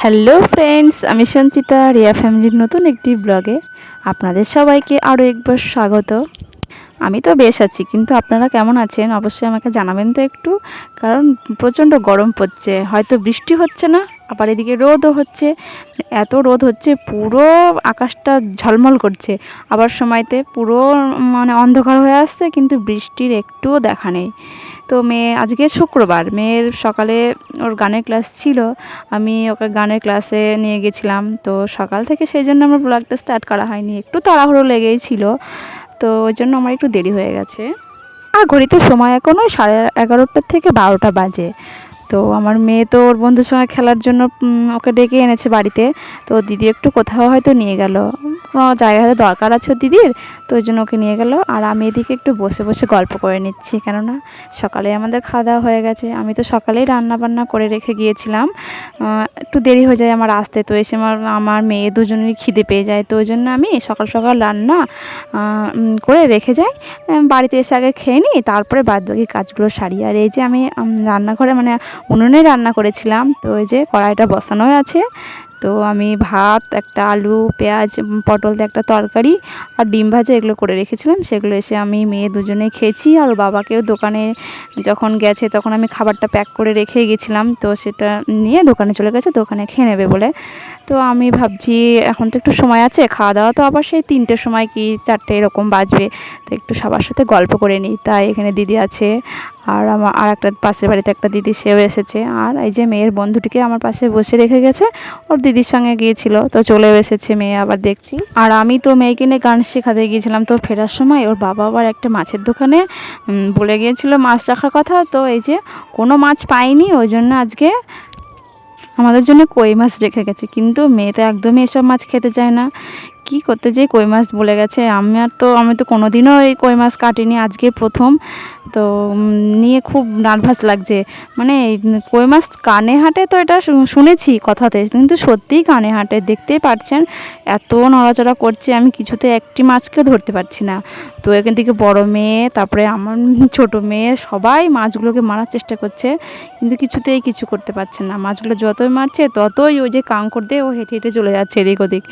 Hello friends, আমি সঞ্চিতা রিয়া ফ্যামিলির নতুন একটি ব্লগে আপনাদের সবাইকে আরও একবার স্বাগত। আমি তো বেশ আছি, কিন্তু আপনারা কেমন আছেন অবশ্যই আমাকে জানাবেন তো একটু। কারণ প্রচণ্ড গরম পড়ছে, হয়তো বৃষ্টি হচ্ছে না, আবার এদিকে রোদও হচ্ছে। এত রোদ হচ্ছে, পুরো আকাশটা ঝলমল করছে, আবার সময়তে পুরো অন্ধকার হয়ে আসছে, কিন্তু বৃষ্টির একটুও দেখা নেই। তো আজকে শুক্রবার, মেয়ের সকালে ওর গানের ক্লাস ছিল, আমি ওকে গানের ক্লাসে নিয়ে গেছিলাম। তো সকাল থেকে সেই জন্য আমার ব্লগটা স্টার্ট করা হয়নি, একটু তাড়াহুড়ো লেগেই ছিল, তো ওই জন্য আমার একটু দেরি হয়ে গেছে। আর ঘড়িতে সময় এখনও 11:30 থেকে 12টা বাজে। তো আমার মেয়ে তো ওর বন্ধুর সঙ্গে খেলার জন্য ওকে ডেকে এনেছে বাড়িতে। তো দিদি একটু কোথাও হয়তো নিয়ে গেল, কোনো জায়গায় হয়তো দরকার আছে ওর দিদির, তো ওই জন্য ওকে নিয়ে গেল। আর আমি এদিকে একটু বসে বসে গল্প করে নিচ্ছি, কেননা সকালে আমাদের খাওয়া দাওয়া হয়ে গেছে। আমি তো সকালেই রান্না বান্না করে রেখে গিয়েছিলাম, একটু দেরি হয়ে যায় আমার আসতে, তো এসে আমার মেয়ে দুজনেরই খিদে পেয়ে যায়, তো ওই জন্য আমি সকাল সকাল রান্না করে রেখে যাই। বাড়িতে এসে আগে খেয়ে নিই, তারপরে বাদবাকি কাজগুলো সারি। আর এই যে আমি রান্নাঘরে উনুনে রান্না করেছিলাম, তো এই যে কড়াইটা বসানোই আছে। তো আমি ভাত, একটা আলু পেঁয়াজ পটল দিয়ে একটা তরকারি আর ডিম ভাজা এগুলো করে রেখেছিলাম, সেগুলো এসে আমি মেয়ে দুজনে খেয়েছি। আর বাবাকেও দোকানে যখন গেছে তখন আমি খাবারটা প্যাক করে রেখে গেছিলাম, তো সেটা নিয়ে দোকানে চলে গেছে, দোকানে খেয়ে নেবে বলে। তো আমি ভাবছি এখন তো একটু সময় আছে, খাওয়া দাওয়া তো আবার সেই 3টের সময় কি 4টে এরকম বাজবে, তো একটু সবার সাথে গল্প করে নিই। তাই এখানে দিদি আছে, আর আমার আর একটা পাশের বাড়িতে একটা দিদি, সেও এসেছে। আর এই যে মেয়ের বন্ধুটিকে আমার পাশে বসে রেখে গেছে, ওর দিদির সঙ্গে গিয়েছিল, তো চলেও এসেছে মেয়ে আবার দেখছি। আর আমি তো মেয়েকে নিয়ে গান শেখাতে গিয়েছিলাম, তো ফেরার সময় ওর বাবা আবার একটা মাছের দোকানে বলে গিয়েছিল মাছ রাখার কথা। তো এই যে কোনো মাছ পাইনি, ওই জন্য আজকে আমাদের জন্য কই মাছ রেখে গেছে, কিন্তু মেয়ে তো একদমই এসব মাছ খেতে চায় না। কি করতে যেয়ে কই মাছ বলে গেছে, আমি তো কোনো দিনও এই কই মাছ কাটিনি, আজকে প্রথম। তো নিয়ে খুব নার্ভাস লাগছে। এই কই মাছ কানে হাঁটে, তো এটা শুনেছি কথাতে, কিন্তু সত্যিই কানে হাঁটে, দেখতেই পাচ্ছেন এত নড়াচড়া করছে, আমি কিছুতে একটি মাছকেও ধরতে পারছি না। তো এখান থেকে বড় মেয়ে, তারপরে আমার ছোট মেয়ে, সবাই মাছগুলোকে মারার চেষ্টা করছে, কিন্তু কিছুতেই কিছু করতে পারছে না। মাছগুলো যতই মারছে ততই ওই যে কাঁকড় দিয়ে ও হেঁটে হেঁটে চলে যাচ্ছে এদিক ওদিক।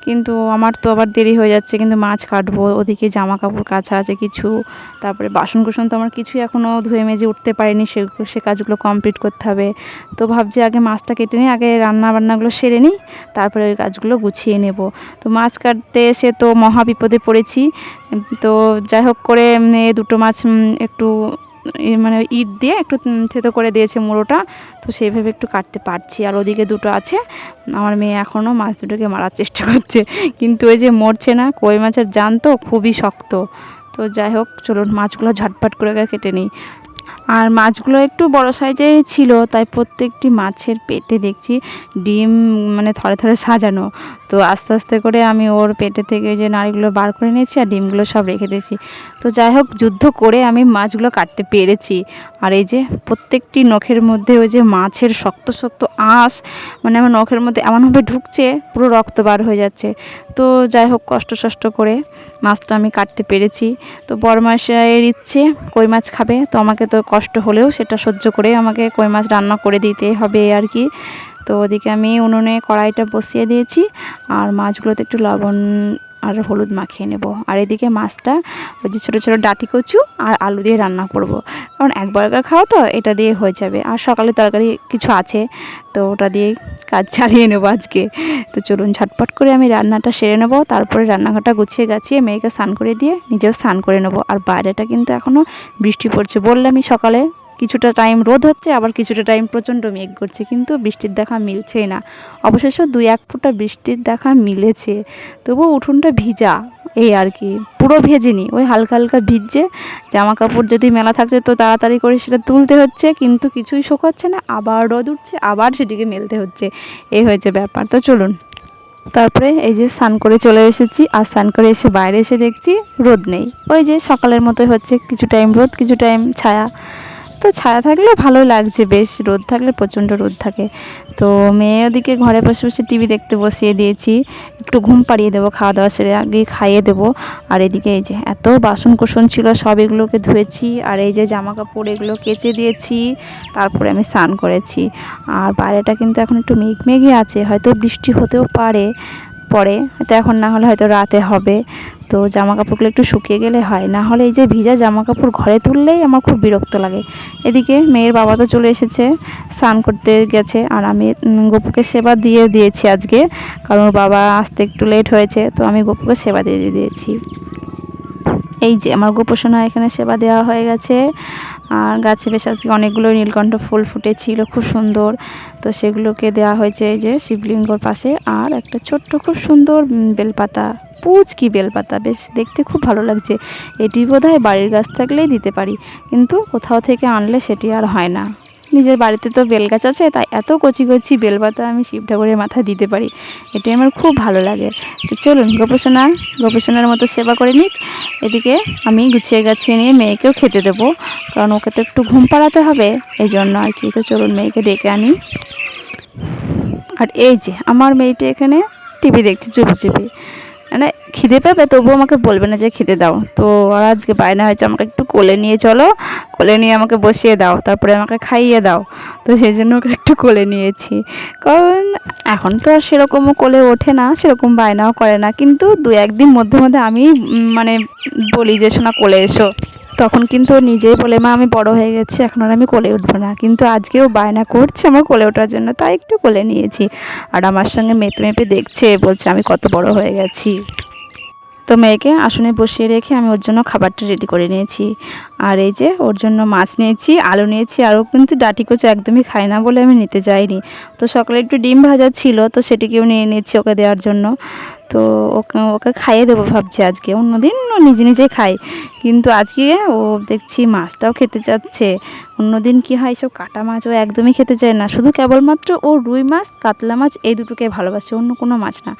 কিন্তু আমার তো আবার দেরি হয়ে যাচ্ছে, কিন্তু মাছ কাটবো, ওদিকে জামা কাপড় কাচা আছে কিছু, তারপরে বাসন কুসন তো আমার কিছুই এখনও ধুয়ে মেজে উঠতে পারিনি, সে কাজগুলো কমপ্লিট করতে হবে। তো ভাবছি আগে মাছটা কেটে নিই, আগে রান্না বান্নাগুলো সেরে নিই, তারপরে ওই কাজগুলো গুছিয়ে নেব। তো মাছ কাটতে এসে তো মহা বিপদে পড়েছি। তো যাই হোক করে দুটো মাছ একটু ইট দিয়ে একটু থেতো করে দিয়েছে মুড়োটা, তো সেইভাবে একটু কাটতে পারছি। আর ওদিকে দুটো আছে, আমার মেয়ে এখনও মাছ দুটোকে মারার চেষ্টা করছে, কিন্তু ওই যে মরছে না, কই মাছের জান তো খুবই শক্ত। তো যাই হোক, চলুন মাছগুলো ঝটপট করে কেটে নিই। আর মাছগুলো একটু বড় সাইজেরই ছিল, তাই প্রত্যেকটি মাছের পেটে দেখছি ডিম থরে থরে সাজানো। তো আস্তে আস্তে করে আমি ওর পেটে থেকে যে নাড়িগুলো বার করে নিয়েছি, আর ডিমগুলো সব রেখে দিয়েছি। তো যাই হোক, যুদ্ধ করে আমি মাছগুলো কাটতে পেরেছি। আর এই যে প্রত্যেকটি নখের মধ্যে ওই যে মাছের শক্ত শক্ত আঁশ, আমার নখের মধ্যে এমনভাবে ঢুকছে, পুরো রক্ত বার হয়ে যাচ্ছে। তো যাই হোক, কষ্ট করে মাছটা আমি কাটতে পেরেছি। তো বড় মাসের ইচ্ছে কই মাছ খাবে, তো আমাকে তো কষ্ট হলেও সেটা সহ্য করে আমাকে কই মাছ রান্না করে দিতে হবে আর কি। তো ওদিকে আমি উনুনে কড়াইটা বসিয়ে দিয়েছি, আর মাছগুলোতে একটু লবণ আর হলুদ মাখিয়ে নেব। আর এদিকে মাছটা ওই যে ছোটো ছোটো ডাঁটি কচু আর আলু দিয়ে রান্না করব, কারণ একবার খাওয়া তো এটা দিয়ে হয়ে যাবে। আর সকালে তরকারি কিছু আছে, তো ওটা দিয়ে কাজ চালিয়ে নেবো আজকে। তো চলুন ঝটপট করে আমি রান্নাটা সেরে নেবো, তারপরে রান্নাঘরটা গুছিয়ে গাছিয়ে মেয়েকে স্নান করে দিয়ে নিজেও স্নান করে নেবো। আর বাইরেটা কিন্তু এখনও বৃষ্টি পড়ছে, বললামই সকালে কিছুটা টাইম রোদ হচ্ছে, আবার কিছুটা টাইম প্রচণ্ড মেঘ করছে, কিন্তু বৃষ্টির দেখা মিলছেই না। অবশেষে 2-1 ফোঁটা বৃষ্টির দেখা মিলেছে, তবুও উঠোনটা ভিজা, এই আর কি, পুরো ভেজেনি, ওই হালকা হালকা ভিজছে। জামা কাপড় যদি মেলা থাকছে তো তাড়াতাড়ি করে সেটা তুলতে হচ্ছে, কিন্তু কিছুই শুকাচ্ছে না, আবার রোদ উঠছে, আবার সেটিকে মেলতে হচ্ছে, এই হয়েছে ব্যাপার। তো চলুন, তারপরে এই যে স্নান করে চলে এসেছি, আর স্নান করে এসে বাইরে এসে দেখছি রোদ নেই, ওই যে সকালের মতোই হচ্ছে, কিছু টাইম রোদ কিছু টাইম ছায়া। তো ছায়া থাকলে ভালো লাগছে, বেশ রোদ থাকলে প্রচণ্ড রোদ থাকে। তো মেয়ে ওদিকে ঘরে বসে বসে টিভি দেখতে বসিয়ে দিয়েছি, একটু ঘুম পাড়িয়ে দেবো, খাওয়া দাওয়া সেরে আগে খাইয়ে দেবো। আর এদিকে এই যে এত বাসন কোসন ছিল সব এগুলোকে ধুয়েছি, আর এই যে জামা কাপড় এগুলো কেচে দিয়েছি, তারপরে আমি স্নান করেছি। আর বাইরেটা কিন্তু এখন একটু মেঘমেঘই আছে, হয়তো বৃষ্টি হতেও পারে পরে, হয়তো এখন না হলে হয়তো রাতে হবে। তো জামা কাপড়গুলো একটু শুকিয়ে গেলে হয়, না হলে এই যে ভিজা জামা কাপড় ঘরে তুললেই আমার খুব বিরক্ত লাগে। এদিকে মেয়ের বাবা তো চলে এসেছে, স্নান করতে গেছে, আর আমি গপুকে সেবা দিয়ে দিয়েছি আজকে, কারণ ওর বাবা আসতে একটু লেট হয়েছে, তো আমি গপুকে সেবা দিয়ে দিয়েছি। এই যে আমার গোপোষণা এখানে সেবা দেওয়া হয়ে গেছে। আর গাছে বেশ আজকে অনেকগুলো নীলকণ্ঠ ফুল ফুটেছিল, খুব সুন্দর, তো সেগুলোকে দেওয়া হয়েছে এই যে শিবলিঙ্গর পাশে। আর একটা ছোট্ট খুব সুন্দর বেলপাতা, পুচকি বেলপাতা, বেশ দেখতে খুব ভালো লাগছে। এটি বোধহয় বাড়ির গাছ থাকলেই দিতে পারি, কিন্তু কোথাও থেকে আনলে সেটি আর হয় না। নিজের বাড়িতে তো বেল গাছ আছে, তাই এত কচি কচি বেলপাতা আমি শিব ঠাকুরের মাথায় দিতে পারি, এটি আমার খুব ভালো লাগে। তো চলুন গোপোষণার মতো সেবা করে নিক। এদিকে আমি গুছিয়ে গাছিয়ে নিয়ে মেয়েকেও খেতে দেবো, কারণ ওকে তো একটু ঘুম পাড়াতে হবে, এই জন্য আর কি। তো চলুন মেয়েকে ডেকে আনি। আর এই যে আমার মেয়েটি এখানে টিভি দেখছে চুপি চুপি, মানে খিদে পাবে তবুও আমাকে বলবে না যে খেতে দাও। তো আর আজকে বায়না হয়েছে আমাকে একটু কোলে নিয়ে চলো, কোলে নিয়ে আমাকে বসিয়ে দাও, তারপরে আমাকে খাইয়ে দাও। তো সেই জন্য ওকে একটু কোলে নিয়েছি, কারণ এখন তো আর সেরকমও কোলে ওঠে না, সেরকম বায়নাও করে না, কিন্তু দু একদিন মধ্যে মধ্যে আমি মানে বলি যে শোনা কোলে এসো, তখন কিন্তু ও নিজেই বলে মা আমি বড় হয়ে গেছি, এখন আর আমি কোলে উঠবো না। কিন্তু আজকেও বায়না করছে আমার কোলে ওঠার জন্য, তাই একটু কোলে নিয়েছি। আর আমার সঙ্গে মেপে মেপে দেখছে, বলছে আমি কত বড় হয়ে গেছি। তো মেয়েকে আসনে বসিয়ে রেখে আমি ওর জন্য খাবারটা রেডি করে নিয়েছি। আর এই যে ওর জন্য মাছ নিয়েছি, আলু নিয়েছি, আরও কিন্তু ডাঁটি কচু একদমই খায় না বলে আমি নিতে যাইনি। তো সকালে একটু ডিম ভাজা ছিল, তো সেটিকেও নিয়ে নিয়েছি ওকে দেওয়ার জন্য। তো ওকে খাইয়ে দেবো ভাবছি আজকে, অন্যদিন ও নিজে নিজে খায়, কিন্তু আজকে ও দেখছি মাছটাও খেতে চাচ্ছে। অন্যদিন কি হয়, সব কাটা মাছ ও একদমই খেতে চায় না, শুধু কেবলমাত্র ও রুই মাছ কাতলা মাছ এই দুটোকে ভালোবাসে, অন্য কোনো মাছ না।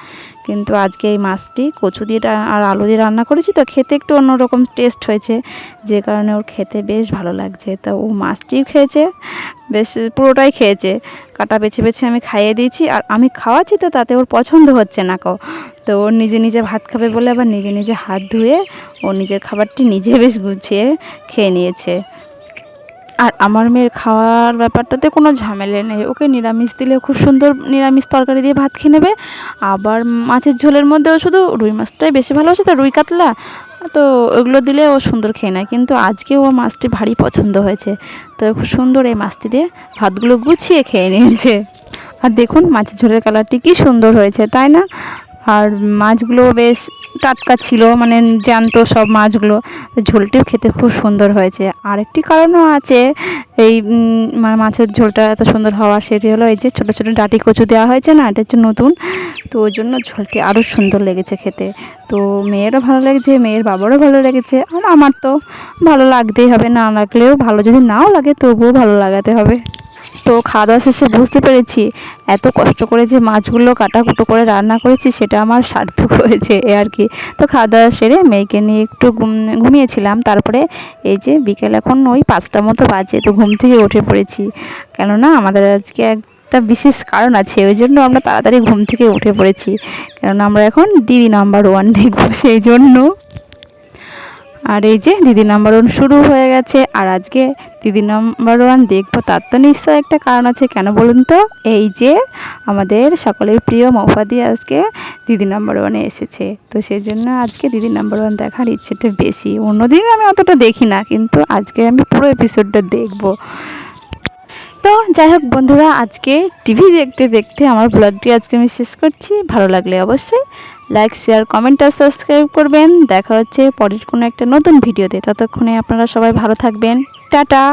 কিন্তু আজকে এই মাছটি কচু দিয়ে আর আলু দিয়ে রান্না করেছি, তো খেতে একটু অন্যরকম টেস্ট হয়েছে, যে কারণে ওর খেতে বেশ ভালো লাগছে। তা ও মাছটিও খেয়েছে, বেশ পুরোটাই খেয়েছে, কাটা বেছে বেছে আমি খাইয়ে দিয়েছি। আর আমি খাওয়াচ্ছি তো তাতে ওর পছন্দ হচ্ছে না তো ওর নিজে নিজে ভাত খাবে বলে আবার নিজে নিজে হাত ধুয়ে ও নিজের খাবারটি নিজে বেশ গুছিয়ে খেয়ে নিয়েছে। আর আমার মেয়ের খাওয়ার ব্যাপারটাতে কোনো ঝামেলা নেই, ওকে নিরামিষ দিলেও খুব সুন্দর নিরামিষ তরকারি দিয়ে ভাত খেয়ে নেবে। আবার মাছের ঝোলের মধ্যেও শুধু রুই মাছটাই বেশি ভালোবাসে, তো রুই কাতলা, তো ওগুলো দিলে ও সুন্দর খেয়ে নেয়। কিন্তু আজকে ও মাছটি ভারী পছন্দ হয়েছে, তো খুব সুন্দর এই মাছটি দিয়ে ভাতগুলো গুছিয়ে খেয়ে নিয়েছে। আর দেখুন মাছের ঝোলের কালারটি কি সুন্দর হয়েছে, তাই না? আর মাছগুলো বেশ টাটকা ছিল, মানে জ্যান্ত সব মাছগুলো, ঝোলটিও খেতে খুব সুন্দর হয়েছে। আরেকটি কারণও আছে এই মানে মাছের ঝোলটা এত সুন্দর হওয়ার, সেটি হলো এই যে ছোটো ছোটো ডাঁটি কচু দেওয়া হয়েছে না, এটা হচ্ছে নতুন, তো ওই জন্য ঝোলটি আরও সুন্দর লেগেছে খেতে। তো মেয়েরও ভালো লেগেছে, মেয়ের বাবারও ভালো লেগেছে, আর আমার তো ভালো লাগতেই হবে, না লাগলেও ভালো, যদি নাও লাগে তবুও ভালো লাগাতে হবে। তো খাওয়া দাওয়া শেষে বুঝতে পেরেছি এত কষ্ট করে যে মাছগুলো কাটাকুটো করে রান্না করেছি সেটা আমার সার্থক হয়েছে, এ আর কি। তো খাওয়া দাওয়া সেরে মেয়েকে নিয়ে একটু ঘুমিয়েছিলাম, তারপরে এই যে বিকেল এখন ওই 5টা মতো বাজে, তো ঘুম থেকে উঠে পড়েছি, কেননা আমাদের আজকে একটা বিশেষ কারণ আছে, ওই জন্য আমরা তাড়াতাড়ি ঘুম থেকে উঠে পড়েছি, কেননা আমরা এখন দিদি নাম্বার 1 দেখবো, সেই জন্য। আর এই যে দিদি নাম্বার 1 শুরু হয়ে গেছে, আর আজকে দিদি নাম্বার 1 দেখবো তার তো নিশ্চয় একটা কারণ আছে, কেন বলুন তো? এই যে আমাদের সকলের প্রিয় মৌফাদি আজকে দিদি নাম্বার 1-এ এসেছে, তো সেই জন্য আজকে দিদি নাম্বার 1 দেখার ইচ্ছেটা বেশি। অন্যদিন আমি অতটা দেখি না, কিন্তু আজকে আমি পুরো এপিসোডটা দেখবো। তো যাই হোক বন্ধুরা, আজকে টিভি দেখতে দেখতে আমার ব্লগটি আজকে আমি শেষ করছি। ভালো লাগলে অবশ্যই লাইক, শেয়ার, কমেন্ট আর সাবস্ক্রাইব করবেন। দেখা হচ্ছে পরের কোনো একটা নতুন ভিডিওতে, ততক্ষণে আপনারা সবাই ভালো থাকবেন। টাটা।